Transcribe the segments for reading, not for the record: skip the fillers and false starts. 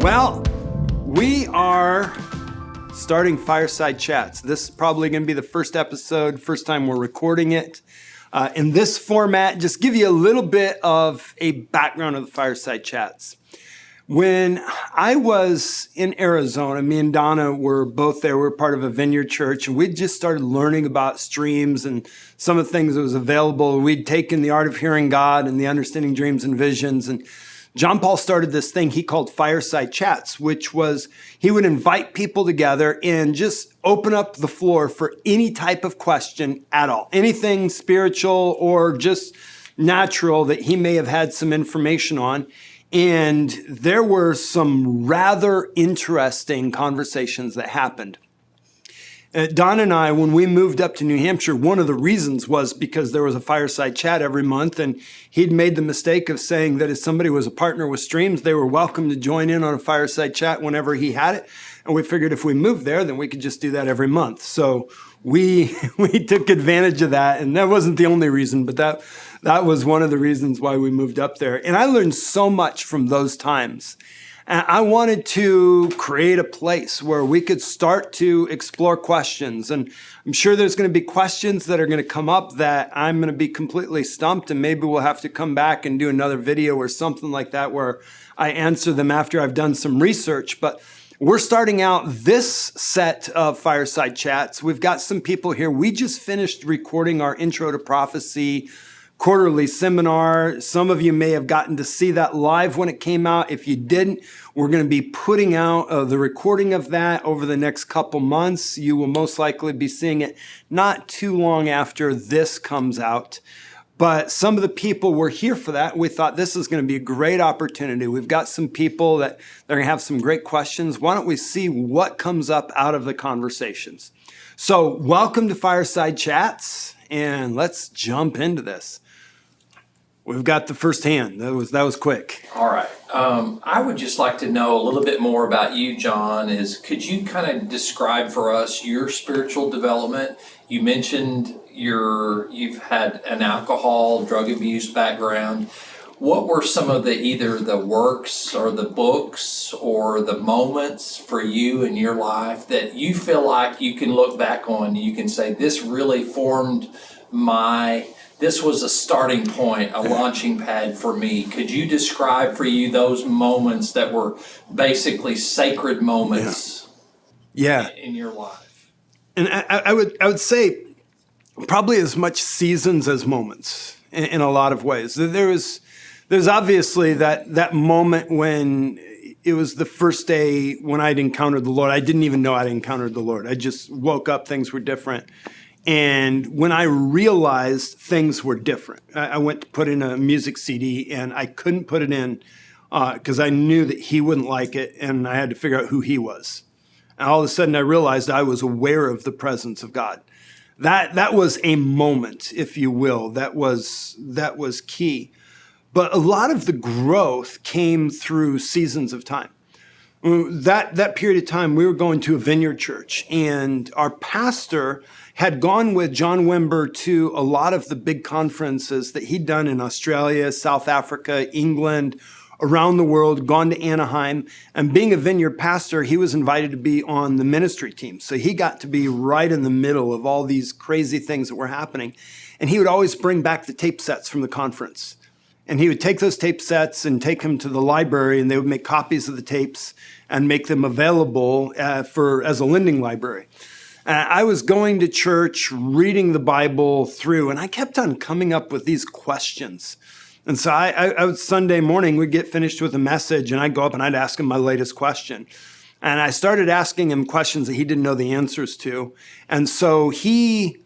Well, we are starting Fireside Chats. This is probably going to be the first episode, first time we're recording it. In this format, just give you a little bit of a background of the Fireside Chats. When I was in Arizona, me and Donna were both there. We were part of a vineyard church, and we'd just started learning about streams and some of the things that was available. We'd taken the art of hearing God and the understanding dreams and visions, and John Paul started this thing he called Fireside Chats, which was he would invite people together and just open up the floor for any type of question at all, anything spiritual or just natural that he may have had some information on. And there were some rather interesting conversations that happened. Don and I, when we moved up to New Hampshire, one of the reasons was because there was a Fireside Chat every month, and he'd made the mistake of saying that if somebody was a partner with Streams, they were welcome to join in on a Fireside Chat whenever he had it. And we figured if we moved there, then we could just do that every month. So we took advantage of that, and that wasn't the only reason, but that was one of the reasons why we moved up there. And I learned so much from those times. And I wanted to create a place where we could start to explore questions. And I'm sure there's going to be questions that are going to come up that I'm going to be completely stumped, and maybe we'll have to come back and do another video or something like that where I answer them after I've done some research. But we're starting out this set of Fireside Chats. We've got some people here. We just finished recording our Intro to Prophecy quarterly seminar. Some of you may have gotten to see that live when it came out. If you didn't, we're going to be putting out the recording of that over the next couple months. You will most likely be seeing it not too long after this comes out. But some of the people were here for that. We thought this is going to be a great opportunity. We've got some people that they're going to have some great questions. Why don't we see what comes up out of the conversations? So welcome to Fireside Chats, and let's jump into this. We've got the first hand. That was quick. All right. I would just like to know a little bit more about you, John. Could you kind of describe for us your spiritual development? You mentioned you've had an alcohol, drug abuse background. What were some of either the works or the books or the moments for you in your life that you feel like you can look back on? You can say, this really formed this was a starting point, a launching pad for me. Could you describe for you those moments that were basically sacred moments in your life? And I would say probably as much seasons as moments in a lot of ways. There's obviously that moment when it was the first day when I'd encountered the Lord. I didn't even know I'd encountered the Lord. I just woke up, things were different. And when I realized things were different, I went to put in a music CD, and I couldn't put it in because I knew that he wouldn't like it, and I had to figure out who he was. And all of a sudden, I realized I was aware of the presence of God. That was a moment, if you will. That was key. But a lot of the growth came through seasons of time. That period of time, we were going to a vineyard church, and our pastor had gone with John Wimber to a lot of the big conferences that he'd done in Australia, South Africa, England, around the world, gone to Anaheim. And being a vineyard pastor, he was invited to be on the ministry team. So he got to be right in the middle of all these crazy things that were happening. And he would always bring back the tape sets from the conference. And he would take those tape sets and take them to the library, and they would make copies of the tapes and make them available as a lending library. I was going to church, reading the Bible through, and I kept on coming up with these questions. And so I would Sunday morning, we'd get finished with a message, and I'd go up and I'd ask him my latest question. And I started asking him questions that he didn't know the answers to. And so he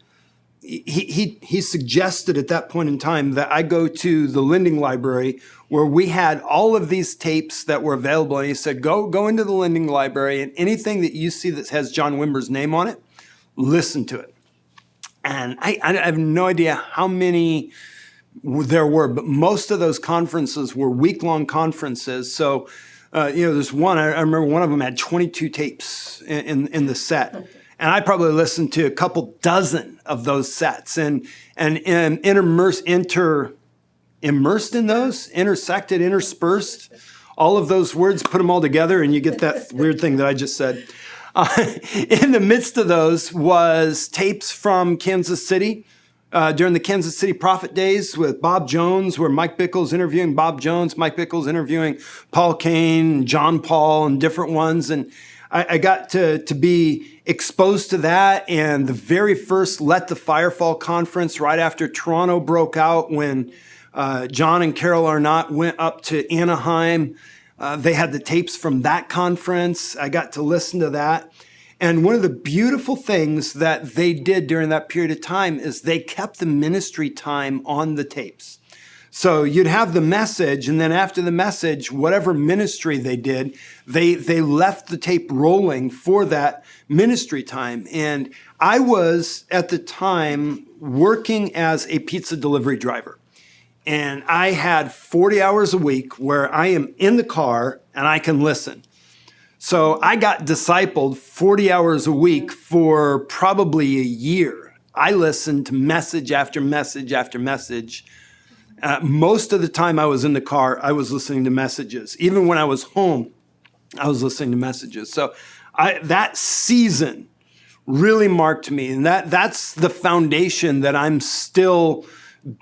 suggested at that point in time that I go to the lending library where we had all of these tapes that were available. And he said, go into the lending library, and anything that you see that has John Wimber's name on it, listen to it. And I have no idea how many there were, but most of those conferences were week-long conferences. So, there's one, I remember one of them had 22 tapes in the set. And I probably listened to a couple dozen of those sets and immersed in those, interspersed all of those words, put them all together, and you get that weird thing that I just said. In the midst of those was tapes from Kansas City during the Kansas City Prophet days with Bob Jones, where Mike Bickle's interviewing Bob Jones, Mike Bickle's interviewing Paul Cain, John Paul, and different ones. And I got to be exposed to that. And the very first Let the Fire Fall conference right after Toronto broke out, when John and Carol Arnott went up to Anaheim. They had the tapes from that conference. I got to listen to that. And one of the beautiful things that they did during that period of time is they kept the ministry time on the tapes. So you'd have the message, and then after the message, whatever ministry they did, they left the tape rolling for that ministry time. And I was, at the time, working as a pizza delivery driver. And I had 40 hours a week where I am in the car and I can listen. So I got discipled 40 hours a week for probably a year. I listened to message after message after message. Most of the time I was in the car, I was listening to messages. Even when I was home, I was listening to messages. So that season really marked me. And that's the foundation that I'm still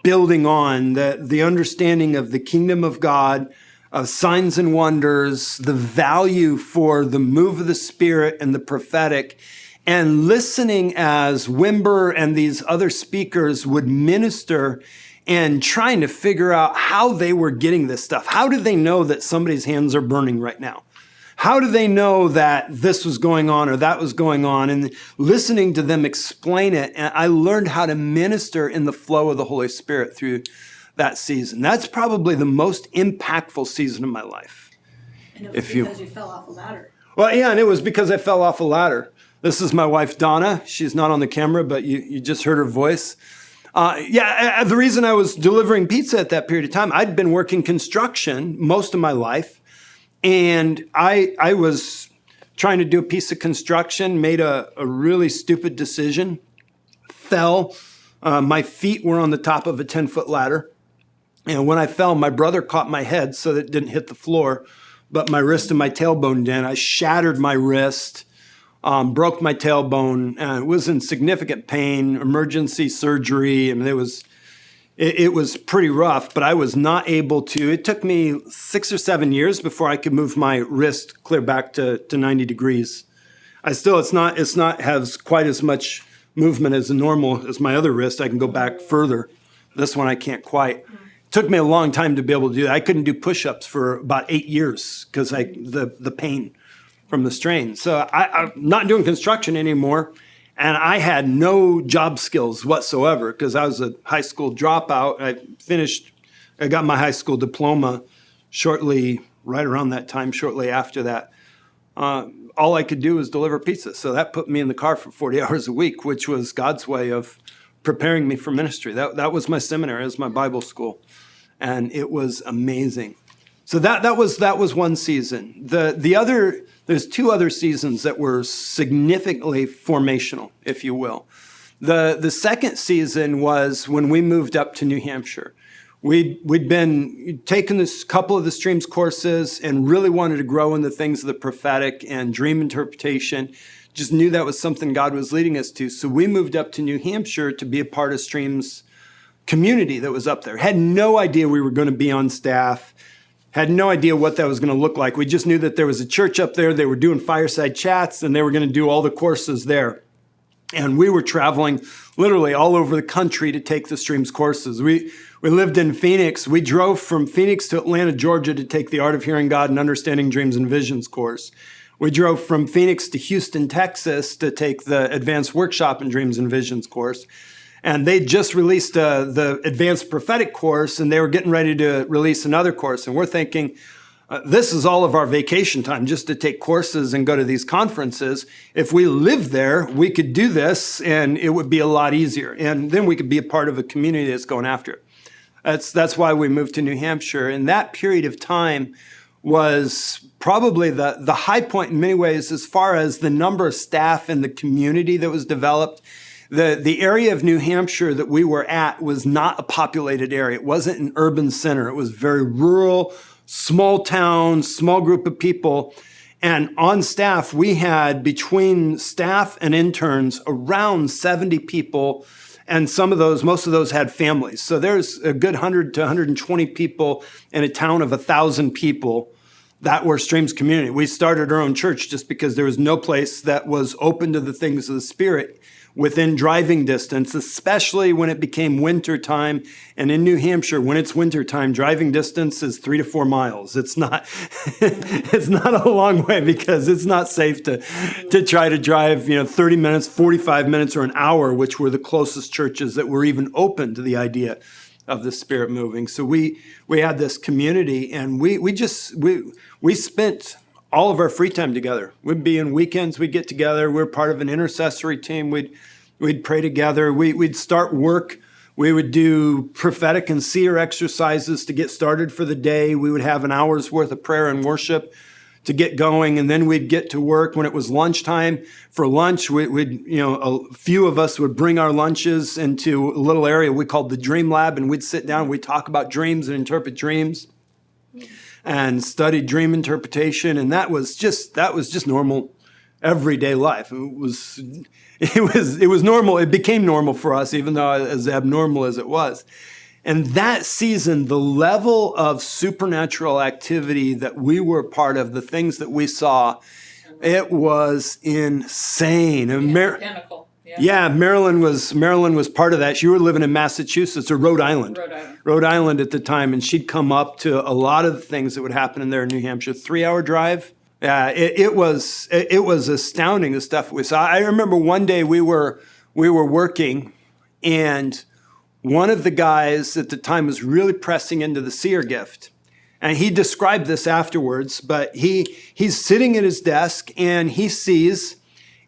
building on, the understanding of the kingdom of God, of signs and wonders, the value for the move of the Spirit and the prophetic, and listening as Wimber and these other speakers would minister and trying to figure out how they were getting this stuff. How did they know that somebody's hands are burning right now? How do they know that this was going on or that was going on? And listening to them explain it, and I learned how to minister in the flow of the Holy Spirit through that season. That's probably the most impactful season of my life. And it was because you fell off a ladder. Well, yeah, and it was because I fell off a ladder. This is my wife, Donna. She's not on the camera, but you just heard her voice. The reason I was delivering pizza at that period of time, I'd been working construction most of my life. And I was trying to do a piece of construction, made a really stupid decision, fell. My feet were on the top of a 10-foot ladder. And when I fell, my brother caught my head so that it didn't hit the floor, but my wrist and my tailbone did. I shattered my wrist, broke my tailbone, and was in significant pain, emergency surgery. I mean, it was pretty rough, but I was not able to. It took me 6 or 7 years before I could move my wrist clear back to 90 degrees. It's not has quite as much movement as my other wrist. I can go back further. This one I can't quite. It took me a long time to be able to do that. I couldn't do push-ups for about 8 years because the pain from the strain. So I'm not doing construction anymore. And I had no job skills whatsoever because I was a high school dropout. I got my high school diploma right around that time, shortly after that. All I could do was deliver pizza. So that put me in the car for 40 hours a week, which was God's way of preparing me for ministry. That was my seminary, it was my Bible school. And it was amazing. So that was one season. There's 2 other seasons that were significantly formational, if you will. The second season was when we moved up to New Hampshire. We'd been taking this couple of the streams courses and really wanted to grow in the things of the prophetic and dream interpretation. Just knew that was something God was leading us to. So we moved up to New Hampshire to be a part of Stream's community that was up there. Had no idea we were going to be on staff. Had no idea what that was going to look like. We just knew that there was a church up there. They were doing Fireside Chats, and they were going to do all the courses there. And we were traveling literally all over the country to take the Streams courses. We lived in Phoenix. We drove from Phoenix to Atlanta, Georgia to take the Art of Hearing God and Understanding Dreams and Visions course. We drove from Phoenix to Houston, Texas to take the Advanced Workshop in Dreams and Visions course. And they just released the Advanced Prophetic course, and they were getting ready to release another course. And we're thinking, this is all of our vacation time, just to take courses and go to these conferences. If we lived there, we could do this, and it would be a lot easier. And then we could be a part of a community that's going after it. That's why we moved to New Hampshire. And that period of time was probably the high point in many ways as far as the number of staff and the community that was developed. The area of New Hampshire that we were at was not a populated area. It wasn't an urban center. It was very rural, small town, small group of people. And on staff, we had between staff and interns around 70 people. And most of those had families. So there's a good 100 to 120 people in a town of 1,000 people that were Streams community. We started our own church just because there was no place that was open to the things of the Spirit within driving distance, especially when it became winter time. And in New Hampshire, when it's winter time, driving distance is 3 to 4 miles. It's not, it's not a long way because it's not safe to try to drive, 30 minutes, 45 minutes, or an hour, which were the closest churches that were even open to the idea of the Spirit moving. So we had this community, and we spent all of our free time together. We'd be in weekends, we'd get together. We're part of an intercessory team. We'd pray together. We'd start work. We would do prophetic and seer exercises to get started for the day. We would have an hour's worth of prayer and worship to get going, and then we'd get to work. When it was lunchtime, for lunch, a few of us would bring our lunches into a little area we called the Dream Lab, and we'd sit down, we'd talk about dreams and interpret dreams and study dream interpretation, and that was just normal everyday life. It was normal. It became normal for us, even though as abnormal as it was. And that season, the level of supernatural activity that we were part of, the things that we saw, it was insane. And Pinnacle. Marilyn was part of that. She was living in Massachusetts or Rhode Island at the time, and she'd come up to a lot of the things that would happen in there in New Hampshire. 3-hour drive. It was astounding, the stuff we saw. I remember one day we were working, and one of the guys at the time was really pressing into the seer gift. And he described this afterwards, but he's sitting at his desk and he sees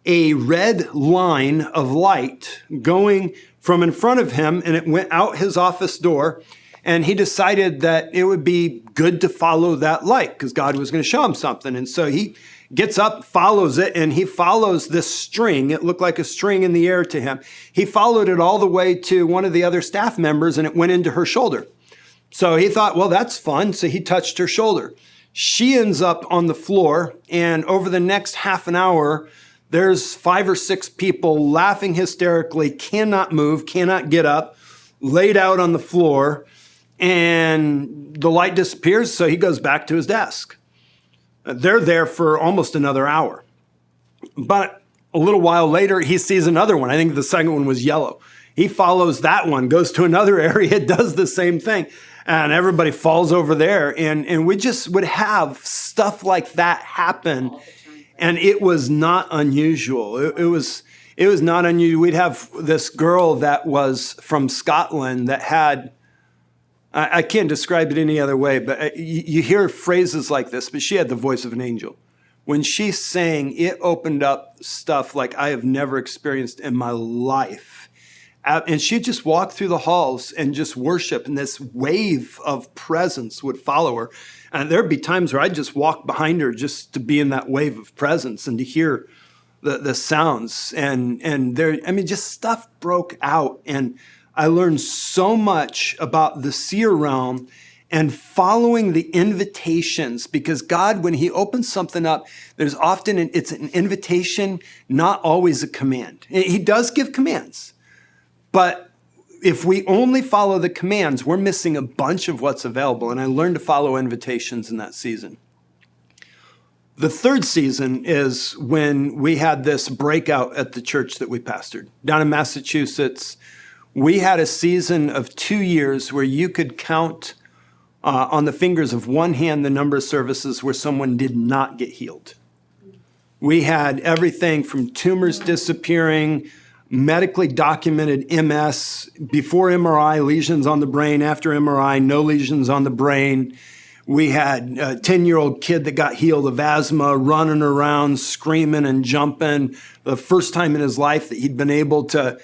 a red line of light going from in front of him, and it went out his office door. And he decided that it would be good to follow that light because God was going to show him something. And so he gets up, follows it, and he follows this string. It looked like a string in the air to him. He followed it all the way to one of the other staff members, and it went into her shoulder. So he thought, well, that's fun. So he touched her shoulder. She ends up on the floor, and over the next half an hour, there's 5 or 6 people laughing hysterically, cannot move, cannot get up, laid out on the floor, and the light disappears, so he goes back to his desk. They're there for almost another hour. But a little while later, he sees another one. I think the second one was yellow. He follows that one, goes to another area, does the same thing. And everybody falls over there. And we just would have stuff like that happen. And it was not unusual. It was not unusual. We'd have this girl that was from Scotland that had, I can't describe it any other way, but you hear phrases like this, but she had the voice of an angel. When she sang, it opened up stuff like I have never experienced in my life. And she'd just walk through the halls and just worship, and this wave of presence would follow her. And there'd be times where I'd just walk behind her just to be in that wave of presence and to hear the sounds. And there, just stuff broke out. And I learned so much about the seer realm and following the invitations, because God, when he opens something up, there's often, it's an invitation, not always a command. He does give commands, but if we only follow the commands, we're missing a bunch of what's available. And I learned to follow invitations in that season. The third season is when we had this breakout at the church that we pastored down in Massachusetts. We had a season of 2 years where you could count on the fingers of one hand the number of services where someone did not get healed. We had everything from tumors disappearing, medically documented MS, before MRI, lesions on the brain, after MRI, no lesions on the brain. We had a 10-year-old kid that got healed of asthma, running around, screaming and jumping. The first time in his life that he'd been able to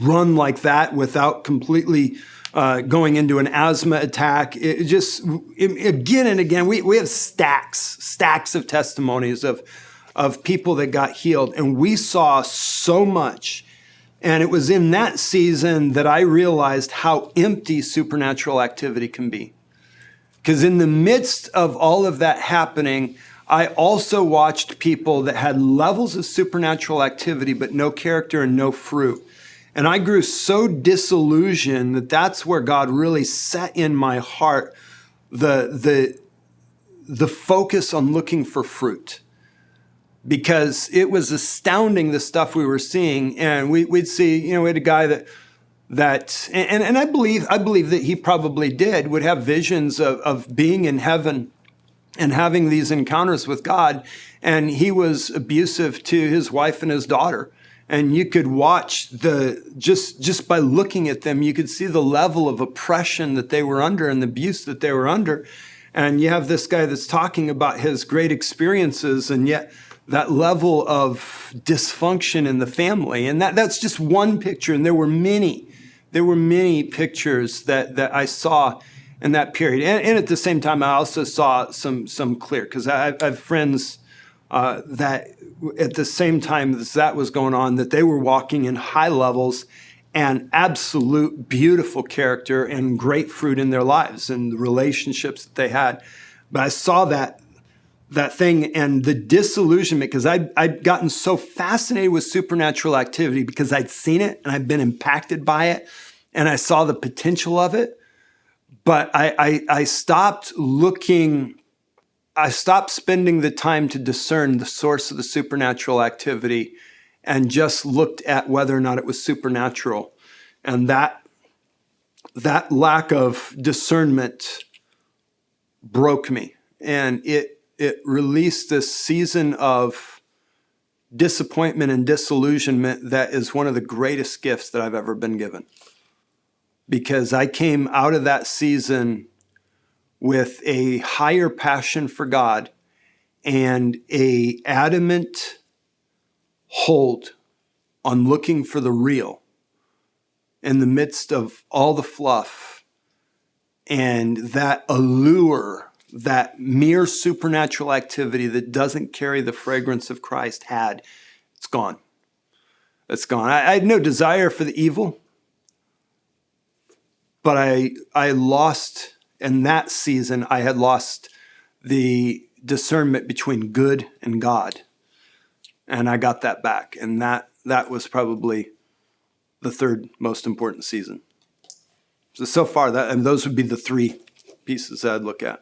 run like that without completely going into an asthma attack. Again and again, we have stacks of testimonies of people that got healed. And we saw so much. And it was in that season that I realized how empty supernatural activity can be. Because in the midst of all of that happening, I also watched people that had levels of supernatural activity, but no character and no fruit. And I grew so disillusioned that that's where God really set in my heart the focus on looking for fruit. Because it was astounding, the stuff we were seeing. And we'd see, we had a guy and I believe that he probably would have visions of being in heaven and having these encounters with God. And he was abusive to his wife and his daughter. And you could watch just by looking at them, you could see the level of oppression that they were under and the abuse that they were under. And you have this guy that's talking about his great experiences, and yet that level of dysfunction in the family. And that's just one picture. And there were many pictures that I saw in that period. And at the same time, I also saw some clear, because I have friends that at the same time as that was going on, that they were walking in high levels and absolute beautiful character and great fruit in their lives and the relationships that they had. But I saw that thing and the disillusionment, because I'd gotten so fascinated with supernatural activity because I'd seen it and I'd been impacted by it and I saw the potential of it. But I stopped looking, I stopped spending the time to discern the source of the supernatural activity and just looked at whether or not it was supernatural. And that lack of discernment broke me. And it released this season of disappointment and disillusionment that is one of the greatest gifts that I've ever been given. Because I came out of that season with a higher passion for God and a adamant hold on looking for the real in the midst of all the fluff, and that allure that mere supernatural activity that doesn't carry the fragrance of Christ it's gone. It's gone. I had no desire for the evil, but I lost, in that season, I had lost the discernment between good and God. And I got that back. And that was probably the third most important season. So far, those would be the three pieces I'd look at.